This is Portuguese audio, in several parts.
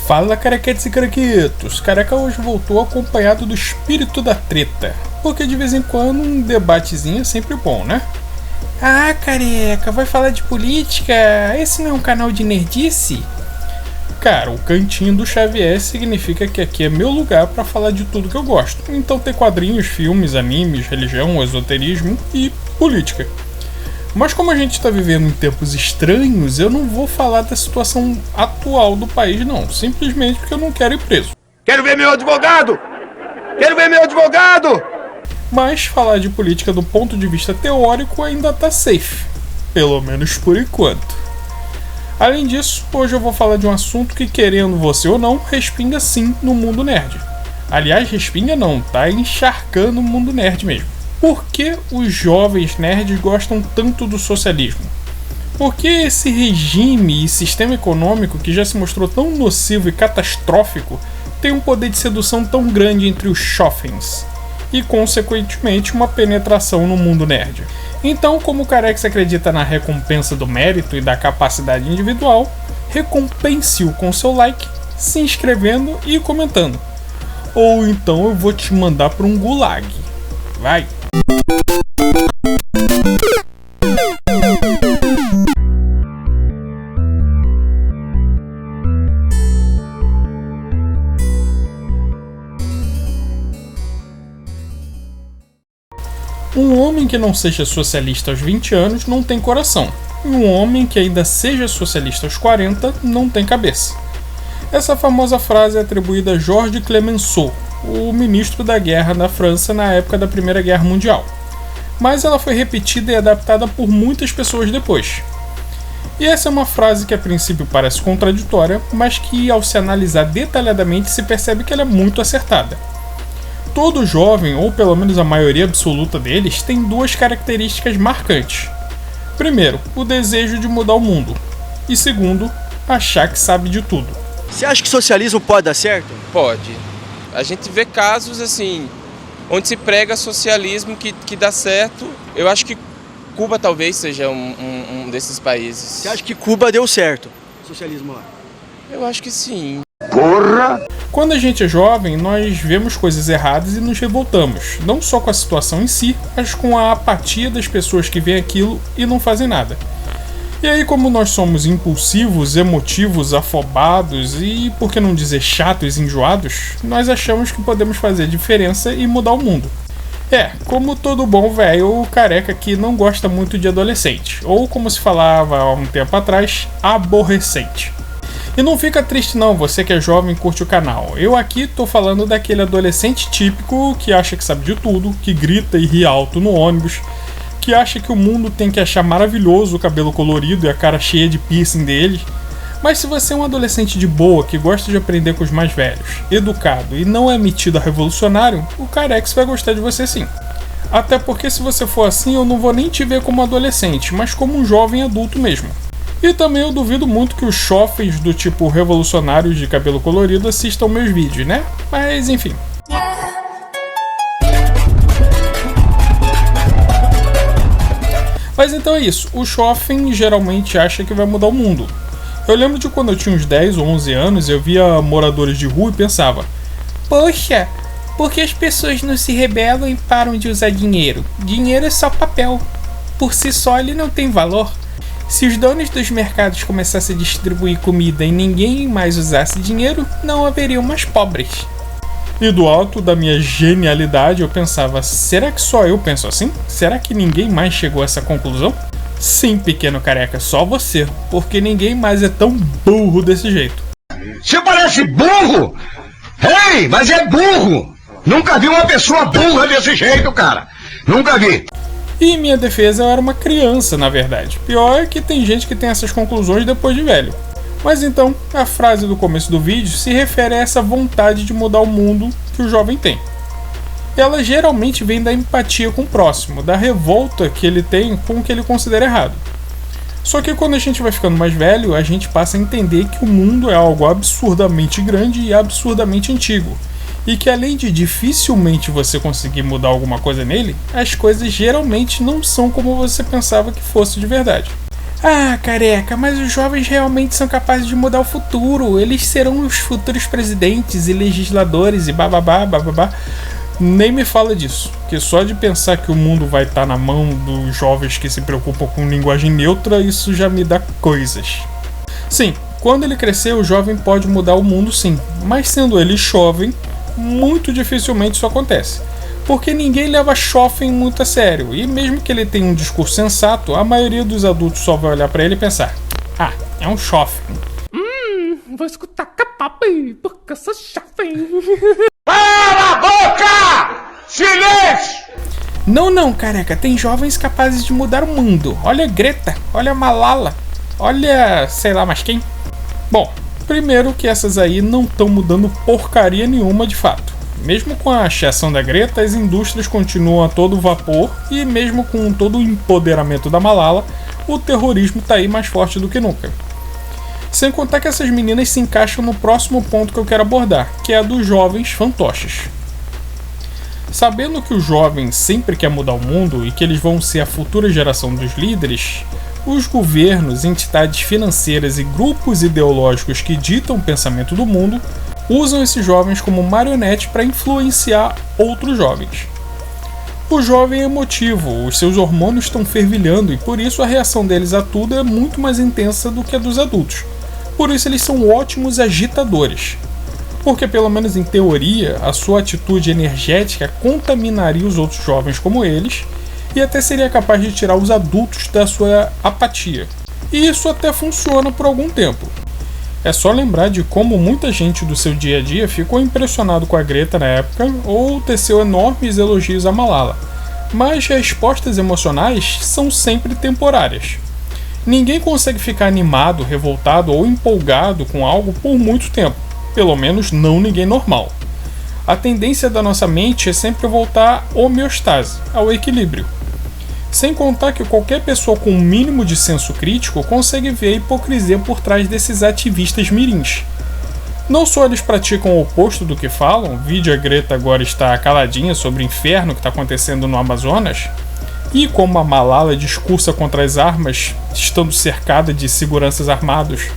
Fala, carequetes e carequitos! Careca hoje voltou acompanhado do espírito da treta, porque de vez em quando um debatezinho é sempre bom, né? Ah, careca, vai falar de política? Esse não é um canal de nerdice? Cara, o cantinho do Xavier significa que aqui é meu lugar pra falar de tudo que eu gosto. Então tem quadrinhos, filmes, animes, religião, esoterismo e política. Mas como a gente tá vivendo em tempos estranhos, eu não vou falar da situação atual do país não, simplesmente porque eu não quero ir preso. Quero ver meu advogado! Quero ver meu advogado! Mas falar de política do ponto de vista teórico ainda tá safe, pelo menos por enquanto. Além disso, hoje eu vou falar de um assunto que, querendo você ou não, respinga sim no mundo nerd. Aliás, respinga não, tá encharcando o mundo nerd mesmo. Por que os jovens nerds gostam tanto do socialismo? Por que esse regime e sistema econômico que já se mostrou tão nocivo e catastrófico tem um poder de sedução tão grande entre os jovens? E, consequentemente, uma penetração no mundo nerd. Então, como o Carex acredita na recompensa do mérito e da capacidade individual, recompense-o com seu like, se inscrevendo e comentando. Ou então eu vou te mandar para um gulag. Vai! Um homem que não seja socialista aos 20 anos não tem coração. E um homem que ainda seja socialista aos 40 não tem cabeça. Essa famosa frase é atribuída a Georges Clemenceau, o ministro da guerra na França na época da Primeira Guerra Mundial. Mas ela foi repetida e adaptada por muitas pessoas depois. E essa é uma frase que a princípio parece contraditória, mas que ao se analisar detalhadamente se percebe que ela é muito acertada. Todo jovem, ou pelo menos a maioria absoluta deles, tem duas características marcantes. Primeiro, o desejo de mudar o mundo. E segundo, achar que sabe de tudo. Você acha que socialismo pode dar certo? Pode. A gente vê casos assim, onde se prega socialismo que dá certo. Eu acho que Cuba talvez seja um desses países. Você acha que Cuba deu certo, socialismo lá? Eu acho que sim. Porra! Quando a gente é jovem, nós vemos coisas erradas e nos revoltamos, não só com a situação em si, mas com a apatia das pessoas que veem aquilo e não fazem nada. E aí, como nós somos impulsivos, emotivos, afobados e, por que não dizer chatos e enjoados, nós achamos que podemos fazer diferença e mudar o mundo. Como todo bom velho careca que não gosta muito de adolescente, ou como se falava há um tempo atrás, aborrecente. E não fica triste não, você que é jovem e curte o canal. Eu aqui tô falando daquele adolescente típico que acha que sabe de tudo, que grita e ri alto no ônibus, que acha que o mundo tem que achar maravilhoso o cabelo colorido e a cara cheia de piercing dele. Mas se você é um adolescente de boa, que gosta de aprender com os mais velhos, educado e não é metido a revolucionário, o Carex vai gostar de você sim. Até porque se você for assim, eu não vou nem te ver como adolescente, mas como um jovem adulto mesmo. E também eu duvido muito que os chofens do tipo revolucionários de cabelo colorido assistam meus vídeos, né? Mas enfim. Mas então é isso, o jovem geralmente acha que vai mudar o mundo. Eu lembro de quando eu tinha uns 10 ou 11 anos, eu via moradores de rua e pensava: poxa, por que as pessoas não se rebelam e param de usar dinheiro? Dinheiro é só papel. Por si só ele não tem valor. Se os donos dos mercados começassem a distribuir comida e ninguém mais usasse dinheiro, não haveriam mais pobres. E do alto da minha genialidade eu pensava: será que só eu penso assim? Será que ninguém mais chegou a essa conclusão? Sim, pequeno careca, só você, porque ninguém mais é tão burro desse jeito. Você parece burro! Ei, mas é burro! Nunca vi uma pessoa burra desse jeito, cara! Nunca vi! E em minha defesa eu era uma criança, na verdade. Pior é que tem gente que tem essas conclusões depois de velho. Mas então, a frase do começo do vídeo se refere a essa vontade de mudar o mundo que o jovem tem. Ela geralmente vem da empatia com o próximo, da revolta que ele tem com o que ele considera errado. Só que quando a gente vai ficando mais velho, a gente passa a entender que o mundo é algo absurdamente grande e absurdamente antigo. E que além de dificilmente você conseguir mudar alguma coisa nele, as coisas geralmente não são como você pensava que fosse de verdade. Ah, careca, mas os jovens realmente são capazes de mudar o futuro. Eles serão os futuros presidentes e legisladores e bababá, bababá. Nem me fala disso, que só de pensar que o mundo vai estar na mão dos jovens que se preocupam com linguagem neutra, isso já me dá coisas. Sim, quando ele crescer, o jovem pode mudar o mundo sim, mas sendo ele jovem, muito dificilmente isso acontece. Porque ninguém leva jovem muito a sério, e mesmo que ele tenha um discurso sensato, a maioria dos adultos só vai olhar pra ele e pensar: ah, é um jovem. Vou escutar capapi, porque eu sou jovem. Cala a boca! Silêncio! Não, careca, tem jovens capazes de mudar o mundo. Olha Greta, olha Malala, olha sei lá mais quem. Bom, primeiro que essas aí não estão mudando porcaria nenhuma de fato. Mesmo com a exceção da Greta, as indústrias continuam a todo vapor e mesmo com todo o empoderamento da Malala, o terrorismo tá aí mais forte do que nunca. Sem contar que essas meninas se encaixam no próximo ponto que eu quero abordar, que é a dos jovens fantoches. Sabendo que o jovem sempre quer mudar o mundo e que eles vão ser a futura geração dos líderes, os governos, entidades financeiras e grupos ideológicos que ditam o pensamento do mundo usam esses jovens como marionete para influenciar outros jovens. O jovem é emotivo, os seus hormônios estão fervilhando e por isso a reação deles a tudo é muito mais intensa do que a dos adultos. Por isso eles são ótimos agitadores. Porque, pelo menos em teoria, a sua atitude energética contaminaria os outros jovens como eles e até seria capaz de tirar os adultos da sua apatia. E isso até funciona por algum tempo. É só lembrar de como muita gente do seu dia a dia ficou impressionado com a Greta na época ou teceu enormes elogios a Malala. Mas respostas emocionais são sempre temporárias. Ninguém consegue ficar animado, revoltado ou empolgado com algo por muito tempo. Pelo menos não ninguém normal. A tendência da nossa mente é sempre voltar à homeostase, ao equilíbrio. Sem contar que qualquer pessoa com um mínimo de senso crítico consegue ver a hipocrisia por trás desses ativistas mirins. Não só eles praticam o oposto do que falam, vide a Greta agora está caladinha sobre o inferno que está acontecendo no Amazonas, e como a Malala discursa contra as armas, estando cercada de seguranças armados.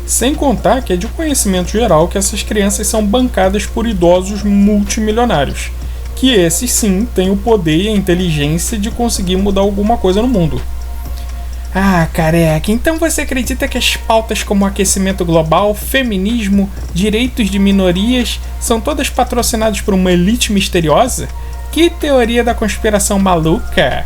Sem contar que é de conhecimento geral que essas crianças são bancadas por idosos multimilionários, que esses sim têm o poder e a inteligência de conseguir mudar alguma coisa no mundo. Ah, careca, então você acredita que as pautas como aquecimento global, feminismo, direitos de minorias são todas patrocinadas por uma elite misteriosa? Que teoria da conspiração maluca!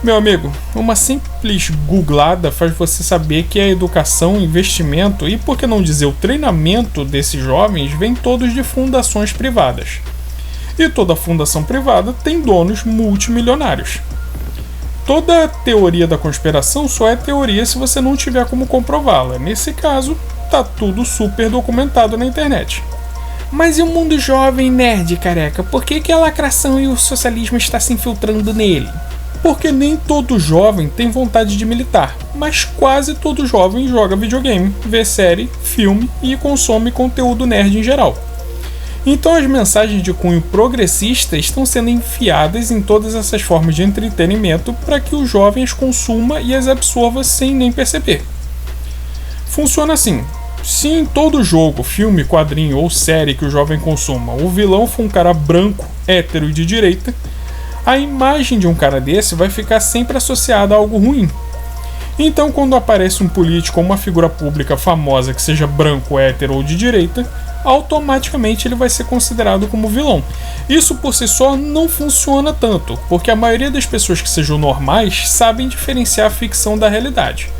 Meu amigo, uma simples googlada faz você saber que a educação, investimento e, por que não dizer, o treinamento desses jovens vem todos de fundações privadas. E toda fundação privada tem donos multimilionários. Toda teoria da conspiração só é teoria se você não tiver como comprová-la. Nesse caso, tá tudo super documentado na internet. Mas e o mundo jovem nerd, careca? Por que a lacração e o socialismo está se infiltrando nele? Porque nem todo jovem tem vontade de militar, mas quase todo jovem joga videogame, vê série, filme e consome conteúdo nerd em geral. Então as mensagens de cunho progressista estão sendo enfiadas em todas essas formas de entretenimento para que o jovem as consuma e as absorva sem nem perceber. Funciona assim: se em todo jogo, filme, quadrinho ou série que o jovem consuma, o vilão for um cara branco, hétero e de direita, a imagem de um cara desse vai ficar sempre associada a algo ruim. Então, quando aparece um político ou uma figura pública famosa que seja branco, hétero ou de direita, automaticamente ele vai ser considerado como vilão. Isso por si só não funciona tanto, porque a maioria das pessoas que sejam normais sabem diferenciar a ficção da realidade.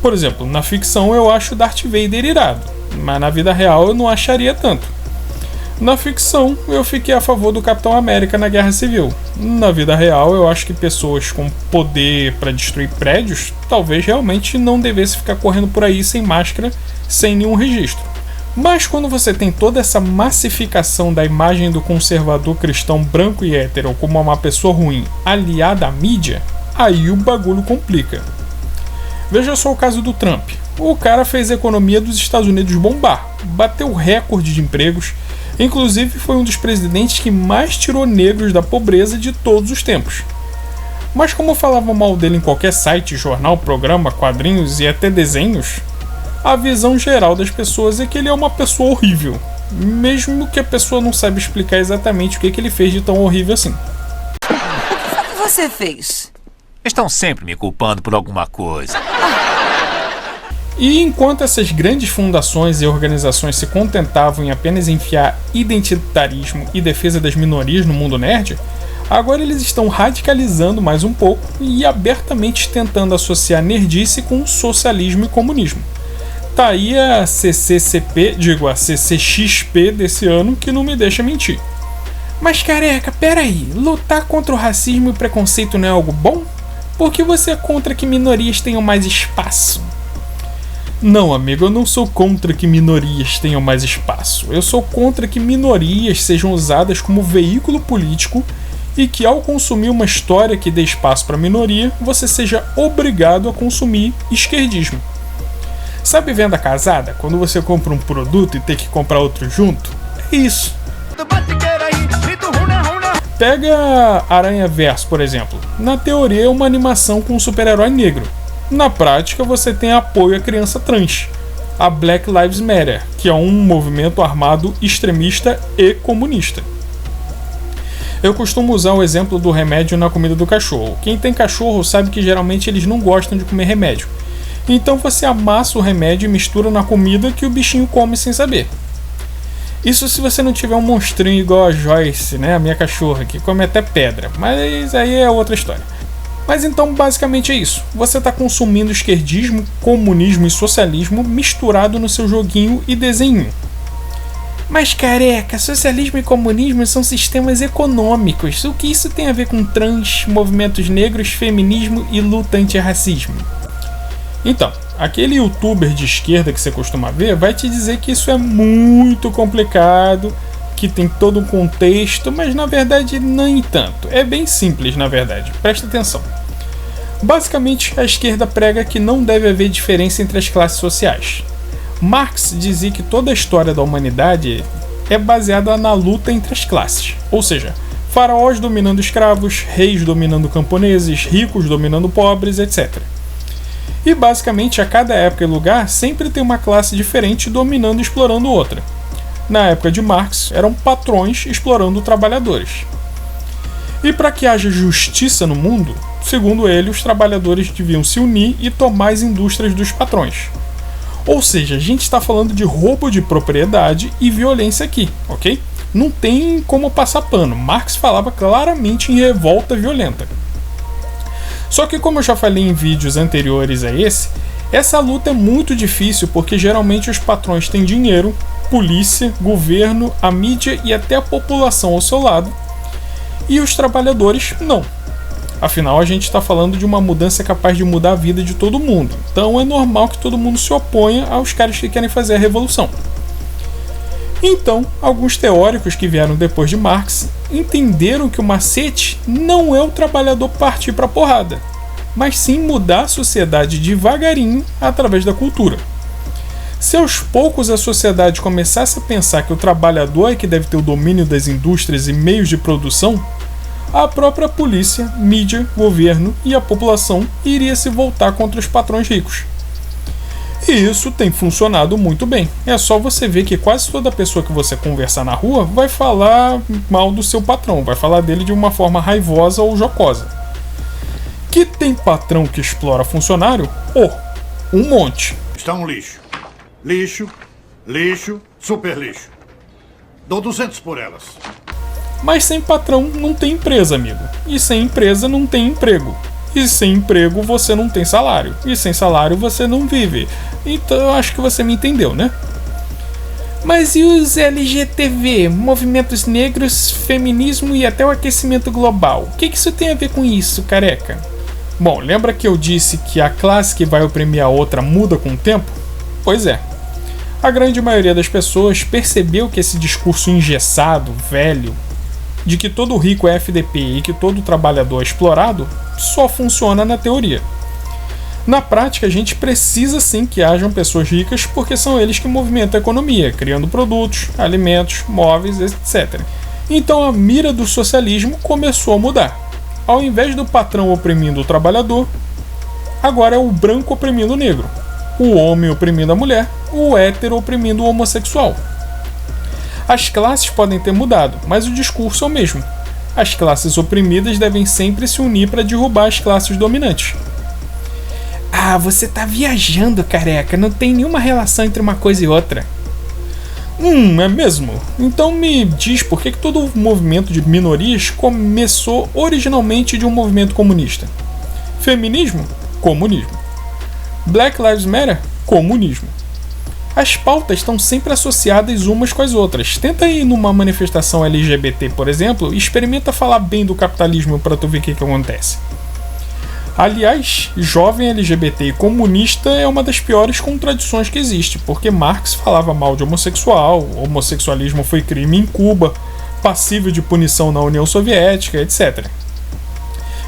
Por exemplo, na ficção eu acho Darth Vader irado, mas na vida real eu não acharia tanto. Na ficção eu fiquei a favor do Capitão América na Guerra Civil. Na vida real eu acho que pessoas com poder para destruir prédios talvez realmente não devessem ficar correndo por aí sem máscara, sem nenhum registro. Mas quando você tem toda essa massificação da imagem do conservador cristão branco e hétero como uma pessoa ruim aliada à mídia, aí o bagulho complica. Veja só o caso do Trump. O cara fez a economia dos Estados Unidos bombar, bateu recorde de empregos, inclusive foi um dos presidentes que mais tirou negros da pobreza de todos os tempos. Mas como falavam mal dele em qualquer site, jornal, programa, quadrinhos e até desenhos, a visão geral das pessoas é que ele é uma pessoa horrível, mesmo que a pessoa não saiba explicar exatamente o que ele fez de tão horrível assim. O que você fez? Estão sempre me culpando por alguma coisa. E enquanto essas grandes fundações e organizações se contentavam em apenas enfiar identitarismo e defesa das minorias no mundo nerd, agora eles estão radicalizando mais um pouco e abertamente tentando associar nerdice com socialismo e comunismo. Tá aí a CCXP desse ano que não me deixa mentir. Mas careca, peraí, lutar contra o racismo e o preconceito não é algo bom? Por que você é contra que minorias tenham mais espaço? Não, amigo, eu não sou contra que minorias tenham mais espaço. Eu sou contra que minorias sejam usadas como veículo político e que ao consumir uma história que dê espaço para minoria, você seja obrigado a consumir esquerdismo. Sabe venda casada? Quando você compra um produto e tem que comprar outro junto? É isso. Pega Aranha Verso, por exemplo. Na teoria é uma animação com um super-herói negro. Na prática, você tem apoio à criança trans, a Black Lives Matter, que é um movimento armado extremista e comunista. Eu costumo usar o exemplo do remédio na comida do cachorro. Quem tem cachorro sabe que geralmente eles não gostam de comer remédio. Então você amassa o remédio e mistura na comida que o bichinho come sem saber. Isso se você não tiver um monstrinho igual a Joyce, né, a minha cachorra, que come até pedra, mas aí é outra história. Mas então basicamente é isso. Você está consumindo esquerdismo, comunismo e socialismo misturado no seu joguinho e desenho. Mas careca, socialismo e comunismo são sistemas econômicos. O que isso tem a ver com trans, movimentos negros, feminismo e luta antirracismo? Então, aquele youtuber de esquerda que você costuma ver vai te dizer que isso é muito complicado, que tem todo um contexto, mas na verdade nem tanto. É bem simples, na verdade. Presta atenção. Basicamente, a esquerda prega que não deve haver diferença entre as classes sociais. Marx dizia que toda a história da humanidade é baseada na luta entre as classes, ou seja, faraós dominando escravos, reis dominando camponeses, ricos dominando pobres, etc. E basicamente a cada época e lugar sempre tem uma classe diferente dominando e explorando outra. Na época de Marx, eram patrões explorando trabalhadores. E para que haja justiça no mundo, segundo ele, os trabalhadores deviam se unir e tomar as indústrias dos patrões. Ou seja, a gente está falando de roubo de propriedade e violência aqui, ok? Não tem como passar pano. Marx falava claramente em revolta violenta. Só que como eu já falei em vídeos anteriores a esse, essa luta é muito difícil porque geralmente os patrões têm dinheiro, polícia, governo, a mídia e até a população ao seu lado, e os trabalhadores não. Afinal, a gente está falando de uma mudança capaz de mudar a vida de todo mundo, então é normal que todo mundo se oponha aos caras que querem fazer a revolução. Então, alguns teóricos que vieram depois de Marx entenderam que o macete não é o trabalhador partir para a porrada, mas sim mudar a sociedade devagarinho através da cultura. Se aos poucos a sociedade começasse a pensar que o trabalhador é que deve ter o domínio das indústrias e meios de produção, a própria polícia, mídia, governo e a população iria se voltar contra os patrões ricos. E isso tem funcionado muito bem. É só você ver que quase toda pessoa que você conversar na rua vai falar mal do seu patrão, vai falar dele de uma forma raivosa ou jocosa. Que tem patrão que explora funcionário? Um monte. Está um lixo. Lixo, lixo, super lixo. Dou 200 por elas. Mas sem patrão não tem empresa, amigo. E sem empresa não tem emprego. E sem emprego você não tem salário. E sem salário você não vive. Então eu acho que você me entendeu, né? Mas e os LGTV, movimentos negros, feminismo e até o aquecimento global? O que isso tem a ver com isso, careca? Bom, lembra que eu disse que a classe que vai oprimir a outra muda com o tempo? Pois é. A grande maioria das pessoas percebeu que esse discurso engessado, velho, de que todo rico é FDP e que todo trabalhador é explorado, só funciona na teoria. Na prática, a gente precisa sim que hajam pessoas ricas porque são eles que movimentam a economia, criando produtos, alimentos, móveis, etc. Então a mira do socialismo começou a mudar. Ao invés do patrão oprimindo o trabalhador, agora é o branco oprimindo o negro, o homem oprimindo a mulher, o hétero oprimindo o homossexual. As classes podem ter mudado, mas o discurso é o mesmo. As classes oprimidas devem sempre se unir para derrubar as classes dominantes. Ah, você tá viajando, careca. Não tem nenhuma relação entre uma coisa e outra. É mesmo? Então me diz por que todo o movimento de minorias começou originalmente de um movimento comunista. Feminismo? Comunismo. Black Lives Matter? Comunismo. As pautas estão sempre associadas umas com as outras. Tenta ir numa manifestação LGBT, por exemplo, e experimenta falar bem do capitalismo para tu ver o que acontece. Aliás, jovem LGBT e comunista é uma das piores contradições que existe, porque Marx falava mal de homossexual, homossexualismo foi crime em Cuba, passível de punição na União Soviética, etc.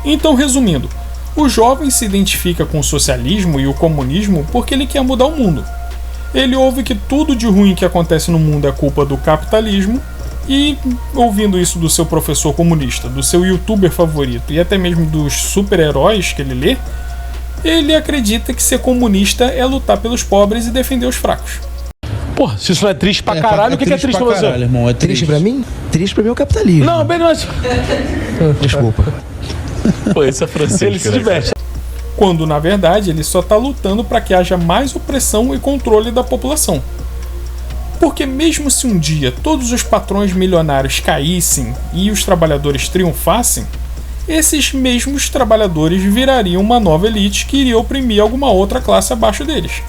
Então, resumindo, o jovem se identifica com o socialismo e o comunismo porque ele quer mudar o mundo. Ele ouve que tudo de ruim que acontece no mundo é culpa do capitalismo e, ouvindo isso do seu professor comunista, do seu youtuber favorito e até mesmo dos super-heróis que ele lê, ele acredita que ser comunista é lutar pelos pobres e defender os fracos. Porra, se isso não é triste pra caralho, o que é triste pra você? Caralho, irmão, é triste pra mim? Triste pra mim é o capitalismo. Não, bem, mas... Desculpa. Pô, esse é Francisco. Ele se diverte. Quando, na verdade, ele só está lutando para que haja mais opressão e controle da população. Porque mesmo se um dia todos os patrões milionários caíssem e os trabalhadores triunfassem, esses mesmos trabalhadores virariam uma nova elite que iria oprimir alguma outra classe abaixo deles.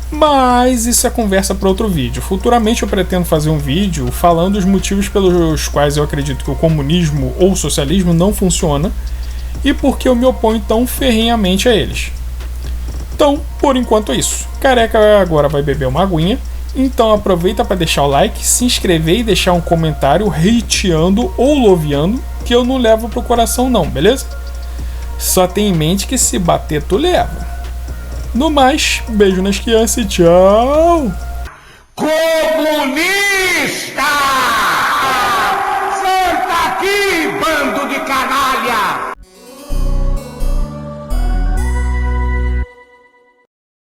Mas isso é conversa para outro vídeo. Futuramente eu pretendo fazer um vídeo falando os motivos pelos quais eu acredito que o comunismo ou o socialismo não funciona e por que eu me oponho tão ferrenhamente a eles. Então, por enquanto é isso. Careca agora vai beber uma aguinha, então aproveita para deixar o like, se inscrever e deixar um comentário hateando ou loviando, que eu não levo pro coração não, beleza? Só tem em mente que se bater tu leva. No mais, beijo nas crianças e tchau! Comunista!